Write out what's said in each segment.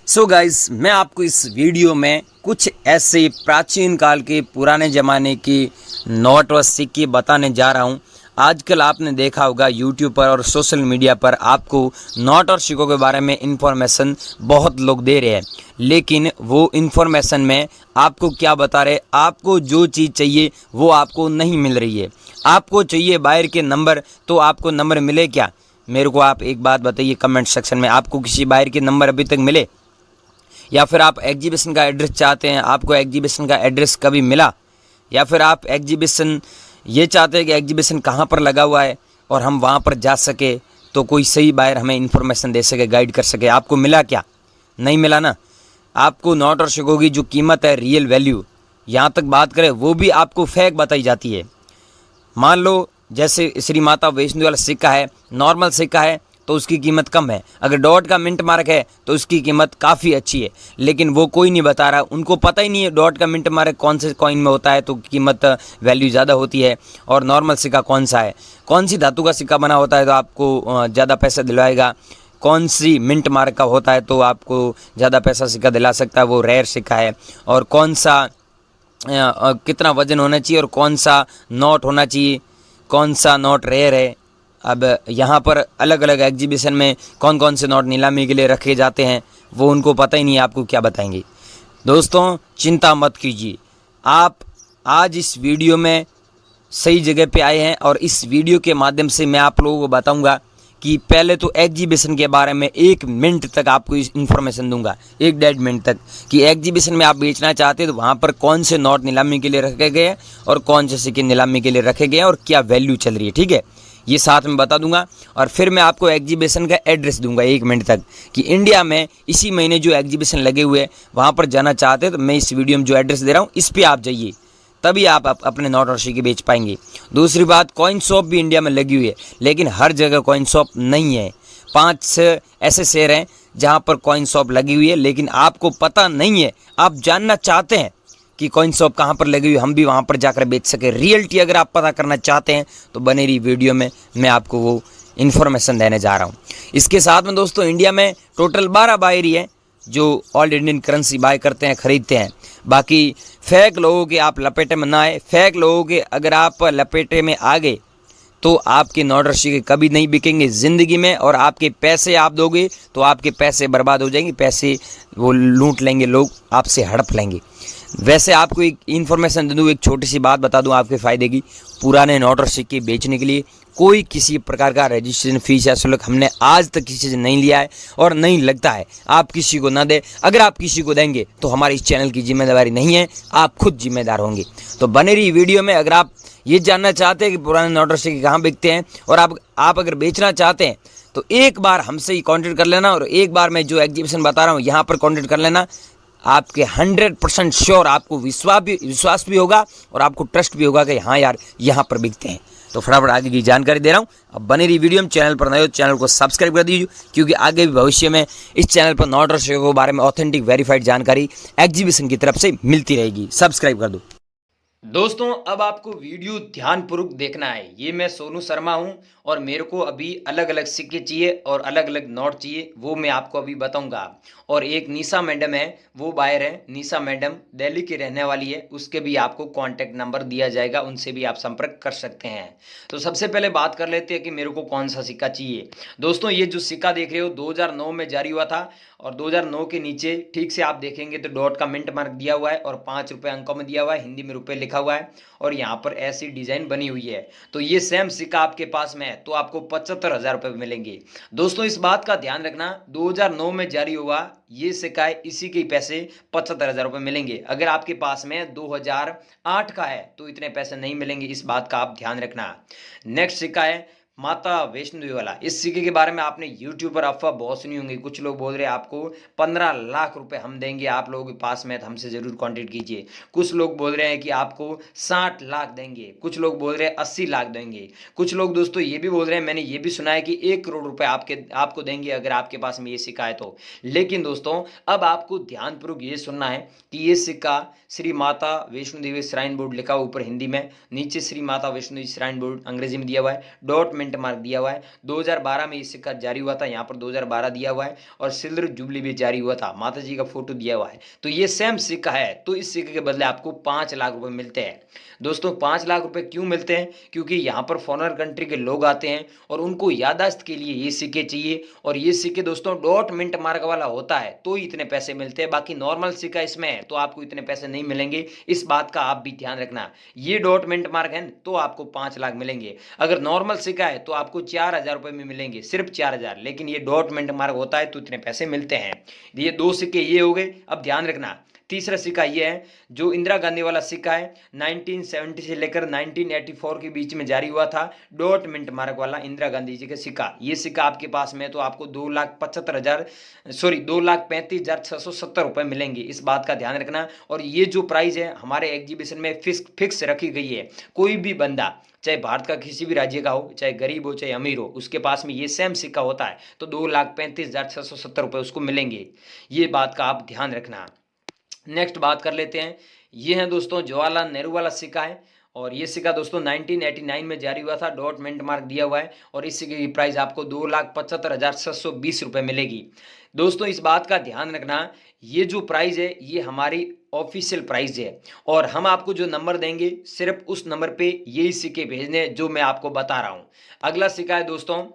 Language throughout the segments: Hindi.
सो गाइस, मैं आपको इस वीडियो में कुछ ऐसे प्राचीन काल के पुराने ज़माने के नोट व सिक्के बताने जा रहा हूं। आजकल आपने देखा होगा यूट्यूब पर और सोशल मीडिया पर आपको नोट और सिक्कों के बारे में इन्फॉर्मेशन बहुत लोग दे रहे हैं, लेकिन वो इन्फॉर्मेशन में आपको क्या बता रहे, आपको जो चीज़ चाहिए वो आपको नहीं मिल रही है। आपको चाहिए बाहर के नंबर, तो आपको नंबर मिले क्या? मेरे को आप एक बात बताइए कमेंट सेक्शन में, आपको किसी बाहर के नंबर अभी तक मिले? या फिर आप एग्जीबिशन का एड्रेस चाहते हैं, आपको एग्जीबिशन का एड्रेस कभी मिला? या फिर आप एग्जीबिशन ये चाहते हैं कि एग्जीबिशन कहाँ पर लगा हुआ है और हम वहाँ पर जा सके, तो कोई सही बायर हमें इन्फॉर्मेशन दे सके, गाइड कर सके। आपको मिला क्या? नहीं मिला ना। आपको नोट और सिक्कों की जो कीमत है, रियल वैल्यू, यहाँ तक बात करें, वो भी आपको फेक बताई जाती है। मान लो जैसे श्री माता वैष्णो वाला सिक्का है, नॉर्मल सिक्का है तो उसकी कीमत कम है। अगर डॉट का मिंट मार्क है तो उसकी कीमत काफ़ी अच्छी है, लेकिन वो कोई नहीं बता रहा। उनको पता ही नहीं है डॉट का मिंट मार्क कौन से कॉइन में होता है तो कीमत वैल्यू ज़्यादा होती है, और नॉर्मल सिक्का कौन सा है, कौन सी धातु का सिक्का बना होता है तो आपको ज़्यादा पैसा दिलवाएगा, कौन सी मिंट मार्क का होता है तो आपको ज़्यादा पैसा सिक्का दिला सकता है, वो रेयर सिक्का है, और कौन सा कितना वजन होना चाहिए और कौन सा नोट होना चाहिए, कौन सा नोट रेयर है। अब यहाँ पर अलग अलग एग्जीबिशन में कौन कौन से नोट नीलामी के लिए रखे जाते हैं वो उनको पता ही नहीं है, आपको क्या बताएंगे। दोस्तों, चिंता मत कीजिए, आप आज इस वीडियो में सही जगह पे आए हैं, और इस वीडियो के माध्यम से मैं आप लोगों को बताऊंगा कि पहले तो एग्जीबिशन के बारे में 1 मिनट तक आपको इन्फॉर्मेशन दूंगा, 1-1.5 मिनट तक, कि एग्जीबिशन में आप बेचना चाहते हैं तो वहाँ पर कौन से नोट नीलामी के लिए रखे गए हैं और कौन से सिक्के नीलामी के लिए रखे गए हैं और क्या वैल्यू चल रही है। ठीक है, ये साथ में बता दूंगा, और फिर मैं आपको एग्जीबिशन का एड्रेस दूंगा 1 मिनट तक, कि इंडिया में इसी महीने जो एग्जीबिशन लगे हुए हैं वहाँ पर जाना चाहते हैं तो मैं इस वीडियो में जो एड्रेस दे रहा हूँ इस पर आप जाइए, तभी आप अपने नोट और सिक्के बेच पाएंगे। दूसरी बात, कॉइन शॉप भी इंडिया में लगी हुई है, लेकिन हर जगह कॉइन शॉप नहीं है। 5 ऐसे शहर हैं जहाँ पर कॉइन शॉप लगी हुई है, लेकिन आपको पता नहीं है, आप जानना चाहते हैं कि कॉइन शॉप कहाँ पर लगी हुई, हम भी वहाँ पर जाकर बेच सके। रियलिटी अगर आप पता करना चाहते हैं तो बने रही वीडियो में, मैं आपको वो इन्फॉर्मेशन देने जा रहा हूँ। इसके साथ में दोस्तों, इंडिया में टोटल 12 बायर ही हैं जो ऑल इंडियन करेंसी बाय करते हैं, ख़रीदते हैं। बाकी फेक लोगों के आप लपेटे में ना आए। फेक लोगों के अगर आप लपेटे में आ गए तो आपके नोट और सिक्के कभी नहीं बिकेंगे ज़िंदगी में, और आपके पैसे आप दोगे तो आपके पैसे बर्बाद हो जाएंगे, पैसे वो लूट लेंगे लोग, आपसे हड़प लेंगे। वैसे आपको एक इन्फॉर्मेशन दे दूँ, एक छोटी सी बात बता दूँ आपके फ़ायदे की। पुराने नोट और सिक्के बेचने के लिए कोई किसी प्रकार का रजिस्ट्रेशन फीस या शुल्क हमने आज तक किसी से नहीं लिया है और नहीं लगता है। आप किसी को ना दें, अगर आप किसी को देंगे तो हमारे इस चैनल की जिम्मेदारी नहीं है, आप खुद जिम्मेदार होंगे। तो बने रही वीडियो में। अगर आप ये जानना चाहते हैं कि पुराने नोट और सिक्के कहाँ बिकते हैं, और आप अगर बेचना चाहते हैं तो एक बार हमसे ही कॉन्टेक्ट कर लेना, और एक बार मैं जो एग्जीबिशन बता रहा हूँ यहाँ पर कॉन्टेक्ट कर लेना। आपके 100% श्योर, आपको विश्वास भी होगा और आपको ट्रस्ट भी होगा कि हाँ यार यहाँ पर बिकते हैं। तो फटाफट आगे की जानकारी दे रहा हूँ, अब बने रही वीडियो में। चैनल पर नए हो चैनल को सब्सक्राइब कर दीजिए, क्योंकि आगे भी भविष्य में इस चैनल पर नोट और सिक्कों के बारे में ऑथेंटिक वेरीफाइड जानकारी एग्जीबिशन की तरफ से मिलती रहेगी। सब्सक्राइब कर दो। दोस्तों, अब आपको वीडियो ध्यानपूर्वक देखना है। ये मैं सोनू शर्मा हूं, और मेरे को अभी अलग अलग सिक्के चाहिए और अलग अलग नोट चाहिए, वो मैं आपको अभी बताऊंगा। और एक निशा मैडम है, वो बायर है। निशा मैडम दिल्ली की रहने वाली है, उसके भी आपको कांटेक्ट नंबर दिया जाएगा, उनसे भी आप संपर्क कर सकते हैं। तो सबसे पहले बात कर लेते हैं कि मेरे को कौन सा सिक्का चाहिए। दोस्तों, ये जो सिक्का देख रहे हो 2009 में जारी हुआ था, और 2009 के नीचे ठीक से आप देखेंगे तो डॉट का मिंट मार्क दिया हुआ है और 5 रुपये अंकों में दिया हुआ है, हिंदी में रुपये लिखा हुआ है, और यहाँ पर ऐसी डिजाइन बनी हुई है। तो ये सेम सिक्का आपके पास में है तो आपको 75,000 रुपये मिलेंगे। दोस्तों, इस बात का ध्यान रखना, 2009 में जारी हुआ ये सिक्का है, इसी के पैसे 75,000 रुपये मिलेंगे। अगर आपके पास में 2008 का है तो इतने पैसे नहीं मिलेंगे, इस बात का आप ध्यान रखना। नेक्स्ट सिक्का है माता वैष्णो देवी वाला। इस सिक्के के बारे में आपने यूट्यूब पर अफवाह बहुत सुनी होंगी। कुछ लोग बोल रहे हैं आपको 15 लाख रुपए हम देंगे, आप लोगों के पास में तो हमसे जरूर कांटेक्ट कीजिए। कुछ लोग बोल रहे हैं कि आपको 60 लाख देंगे, कुछ लोग बोल रहे हैं 80 लाख देंगे, कुछ लोग दोस्तों ये भी बोल रहे हैं, मैंने ये भी सुना है कि 1 करोड़ रुपए आपको देंगे अगर आपके पास में ये सिक्का है तो। लेकिन दोस्तों, अब आपको ध्यानपूर्वक ये सुनना है कि ये सिक्का श्री माता वैष्णो देवी श्राइन बोर्ड लिखा हुआ ऊपर हिंदी में, नीचे श्री माता वैष्णो देवी श्राइन बोर्ड अंग्रेजी में दिया हुआ है, डॉट मिंट मार्क दिया हुआ है। 2012 में ये सिक्का जारी हुआ था, यहाँ पर 2012 दिया हुआ है और सिल्वर जुबली भी जारी हुआ था, माता जी का फोटो दिया हुआ है। तो ये सेम सिक्का है, तो इस सिक्के के बदले आपको 5 लाख रुपए मिलते हैं। दोस्तों 5 लाख रुपए क्यों मिलते हैं? क्योंकि यहाँ पर फॉरेनर कंट्री के लोग आते हैं और उनको याददाश्त के लिए ये सिक्के चाहिए, और ये सिक्के दोस्तों डॉट मिंट मार्क वाला होता है तो इतने पैसे मिलते हैं। बाकी नॉर्मल सिक्का इसमें है तो आपको इतने पैसे नहीं मिलेंगे, इस बात का आप भी ध्यान रखना। ये डॉट मिंट मार्क है तो आपको 5 लाख मिलेंगे, अगर नॉर्मल सिक्का है तो आपको 4,000 रुपए में मिलेंगे, सिर्फ 4,000। लेकिन ये डॉट मिंट मार्क होता है तो इतने पैसे मिलते हैं। ये 2 सिक्के ये हो गए। अब ध्यान रखना, तीसरा सिक्का ये है जो इंदिरा गांधी वाला सिक्का है, 1970 से लेकर 1984 के बीच में जारी हुआ था, डॉट मिंट मार्क वाला इंदिरा गांधी जी का सिक्का। ये सिक्का आपके पास में तो आपको 2,35,670 रुपए मिलेंगे, इस बात का ध्यान रखना। और ये जो प्राइस है हमारे एग्जीबिशन में फिक्स रखी गई है। कोई भी बंदा चाहे भारत का किसी भी राज्य का हो, चाहे गरीब हो चाहे अमीर हो, उसके पास में ये सेम सिक्का होता है तो 2,35,670 रुपए उसको मिलेंगे, ये बात का आप ध्यान रखना। नेक्स्ट बात कर लेते हैं, ये है दोस्तों जवाहरलाल नेहरू वाला सिक्का है, और ये सिक्का दोस्तों 1989 में जारी हुआ था, डॉट मिंट मार्क दिया हुआ है, और इस सिक्के की प्राइस आपको 2,75,620 रुपए मिलेगी। दोस्तों इस बात का ध्यान रखना, ये जो प्राइस है ये हमारी ऑफिशियल प्राइस है, और हम आपको जो नंबर देंगे सिर्फ उस नंबर पे यही सिक्के भेजने जो मैं आपको बता रहा हूँ। अगला सिक्का है दोस्तों,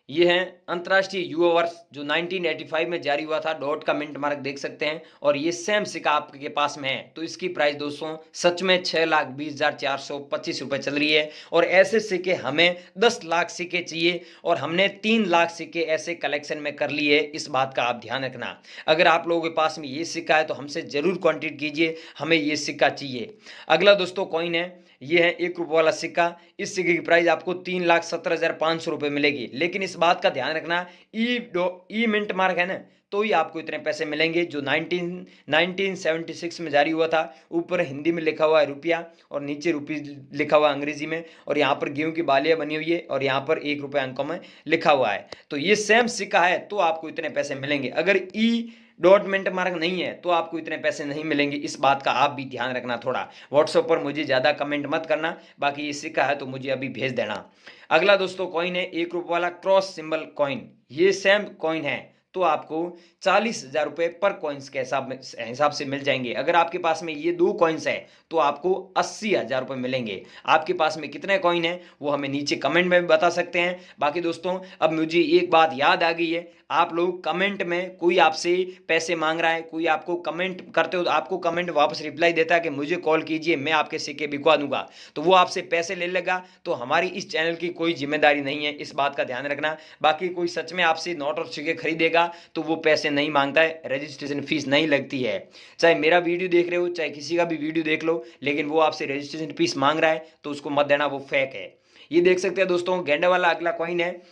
ये है अंतर्राष्ट्रीय युवा वर्ष जो 1985 में जारी हुआ था, डॉट का मिंट मार्क देख सकते हैं, और ये सेम सिक्का आपके पास में है तो इसकी प्राइस दोस्तों सच में 6,20,425 रुपए चल रही है। और ऐसे सिक्के हमें 10 लाख सिक्के चाहिए, और हमने 3 लाख सिक्के ऐसे कलेक्शन में कर लिए, इस बात का आप ध्यान रखना। अगर आप लोगों के पास में ये सिक्का है तो हमसे जरूर कॉन्टेक्ट कीजिए, हमें ये सिक्का चाहिए। अगला दोस्तों कॉइन है, ये है 1 रुपये वाला सिक्का, इस सिक्के की प्राइस आपको 3,17,500 रुपए मिलेगी। लेकिन इस बात का ध्यान रखना, ई मिंट मार्क है ना तो ही आपको इतने पैसे मिलेंगे, जो 1976 में जारी हुआ था। ऊपर हिंदी में लिखा हुआ है रुपया और नीचे रुपी लिखा हुआ है अंग्रेजी में, और यहाँ पर गेहूं की बालियां बनी हुई है और यहाँ पर 1 रुपये अंकों में लिखा हुआ है। तो ये सेम सिक्का है तो आपको इतने पैसे मिलेंगे, अगर ई डॉट मिंट मार्क नहीं है तो आपको इतने पैसे नहीं मिलेंगे, इस बात का आप भी ध्यान रखना। थोड़ा व्हाट्सएप पर मुझे ज़्यादा कमेंट मत करना, बाकी ये सिक्का है तो मुझे अभी भेज देना। अगला दोस्तों कॉइन है 1 रुपये वाला क्रॉस सिंबल कॉइन, ये सेम कॉइन है तो आपको 40,000 रुपये पर कॉइन्स के हिसाब से मिल जाएंगे। अगर आपके पास में ये 2 कॉइन्स है तो आपको 80,000 रुपये मिलेंगे। आपके पास में कितने कॉइन है वो हमें नीचे कमेंट में भी बता सकते हैं। बाकी दोस्तों अब मुझे एक बात याद आ गई है, आप लोग कमेंट में कोई आपसे पैसे मांग रहा है, कोई आपको कमेंट करते हो तो आपको कमेंट वापस रिप्लाई देता है कि मुझे कॉल कीजिए मैं आपके सिक्के बिकवा दूंगा, तो वो आपसे पैसे ले लेगा, तो हमारी इस चैनल की कोई जिम्मेदारी नहीं है, इस बात का ध्यान रखना। बाकी कोई सच में आपसे नोट और सिक्के खरीदेगा तो वो पैसे नहीं मांगता है, रजिस्ट्रेशन फीस नहीं लगती है। चाहे मेरा वीडियो देख रहे हो चाहे किसी का भी वीडियो देख लो, लेकिन वो आपसे रजिस्ट्रेशन फीस मांग रहा है तो उसको मत देना, वो फेक है। ये देख सकते हैं दोस्तों गेंडा वाला अगला कॉइन है,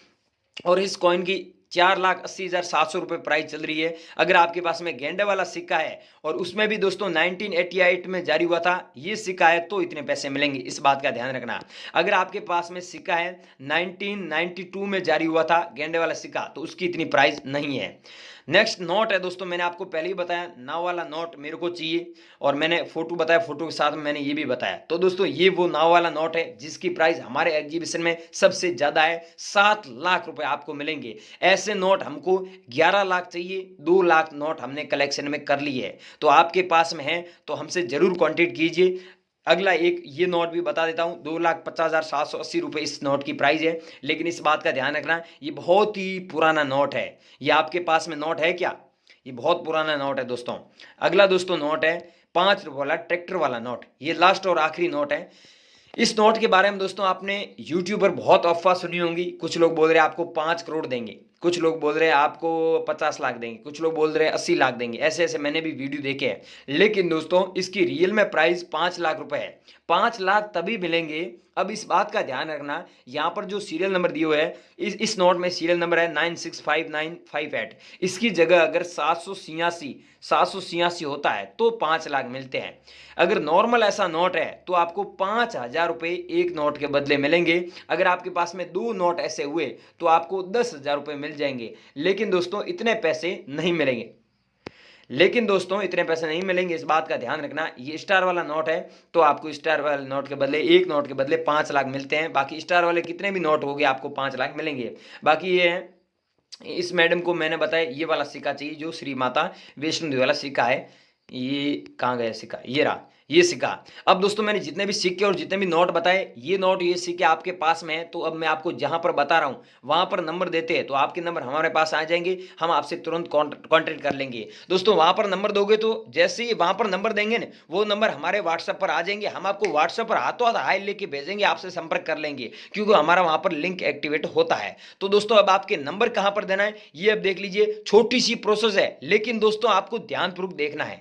और इस कॉइन की 4,80,700 रुपये प्राइस चल रही है। अगर आपके पास में गेंडे वाला सिक्का है और उसमें भी दोस्तों 1988 में जारी हुआ था ये सिक्का है तो इतने पैसे मिलेंगे, इस बात का ध्यान रखना। अगर आपके पास में सिक्का है 1992 में जारी हुआ था गेंडे वाला सिक्का तो उसकी इतनी प्राइस नहीं है। नेक्स्ट नोट है दोस्तों, मैंने आपको पहले ही बताया नाव वाला नोट मेरे को चाहिए, और मैंने फोटो बताया, फोटो के साथ में मैंने ये भी बताया। तो दोस्तों ये वो नाव वाला नोट है जिसकी प्राइस हमारे एग्जीबिशन में सबसे ज्यादा है, 7 लाख रुपए आपको मिलेंगे। ऐसे नोट हमको 11 लाख चाहिए, 2 लाख नोट हमने कलेक्शन में कर ली है, तो आपके पास में है तो हमसे जरूर कॉन्टेक्ट कीजिए। अगला एक ये नोट भी बता देता हूँ, 2,50,780 रुपये इस नोट की प्राइस है। लेकिन इस बात का ध्यान रखना ये बहुत ही पुराना नोट है, ये आपके पास में नोट है क्या? ये बहुत पुराना नोट है दोस्तों। अगला दोस्तों नोट है 5 रुपये वाला ट्रैक्टर वाला नोट, ये लास्ट और आखिरी नोट है। इस नोट के बारे में दोस्तों आपने यूट्यूब पर बहुत अफवाह सुनी होंगी, कुछ लोग बोल रहे हैं आपको 5 करोड़ देंगे, कुछ लोग बोल रहे हैं आपको 50 लाख देंगे, कुछ लोग बोल रहे हैं 80 लाख देंगे, ऐसे ऐसे मैंने भी वीडियो देखे हैं। लेकिन दोस्तों इसकी रियल में प्राइस 5 लाख रुपए है। 5 लाख तभी मिलेंगे, अब इस बात का ध्यान रखना, यहाँ पर जो सीरियल नंबर दिए हुए है इस नोट में सीरियल नंबर है 965958, इसकी जगह अगर 786 होता है तो 5 लाख मिलते हैं। अगर नॉर्मल ऐसा नोट है तो आपको 5,000 रुपये एक नोट के बदले मिलेंगे। अगर आपके पास में 2 नोट ऐसे हुए तो आपको 10,000 रुपये मिल जाएंगे, लेकिन दोस्तों इतने पैसे नहीं मिलेंगे। लेकिन दोस्तों इतने पैसे नहीं मिलेंगे, इस बात का ध्यान रखना। ये स्टार वाला नोट है तो आपको स्टार वाले नोट के बदले, एक नोट के बदले 5 लाख मिलते हैं। बाकी स्टार वाले कितने भी नोट हो गए आपको 5 लाख मिलेंगे। बाकी ये है, इस मैडम को मैंने बताया ये वाला सिक्का चाहिए जो श्री माता वैष्णो देवी वाला सिक्का है। ये कहाँ गया सिक्का, ये रहा ये सिक्का। अब दोस्तों मैंने जितने भी सिक्के और जितने भी नोट बताए, ये नोट ये सिक्के आपके पास में है, तो अब मैं आपको जहां पर बता रहा हूं वहां पर नंबर देते हैं तो आपके नंबर हमारे पास आ जाएंगे, हम आपसे तुरंत कांटेक्ट कर लेंगे। दोस्तों वहां पर नंबर दोगे तो जैसे ही वहां पर नंबर देंगे ना, वो नंबर हमारे व्हाट्सएप पर आ जाएंगे, हम आपको व्हाट्सएप पर हाथों हाथ हाई लेके भेजेंगे, आपसे संपर्क कर लेंगे, क्योंकि हमारा वहां पर लिंक एक्टिवेट होता है। तो दोस्तों अब आपके नंबर कहां पर देना है ये अब देख लीजिए, छोटी सी प्रोसेस है, लेकिन दोस्तों आपको ध्यानपूर्वक देखना है।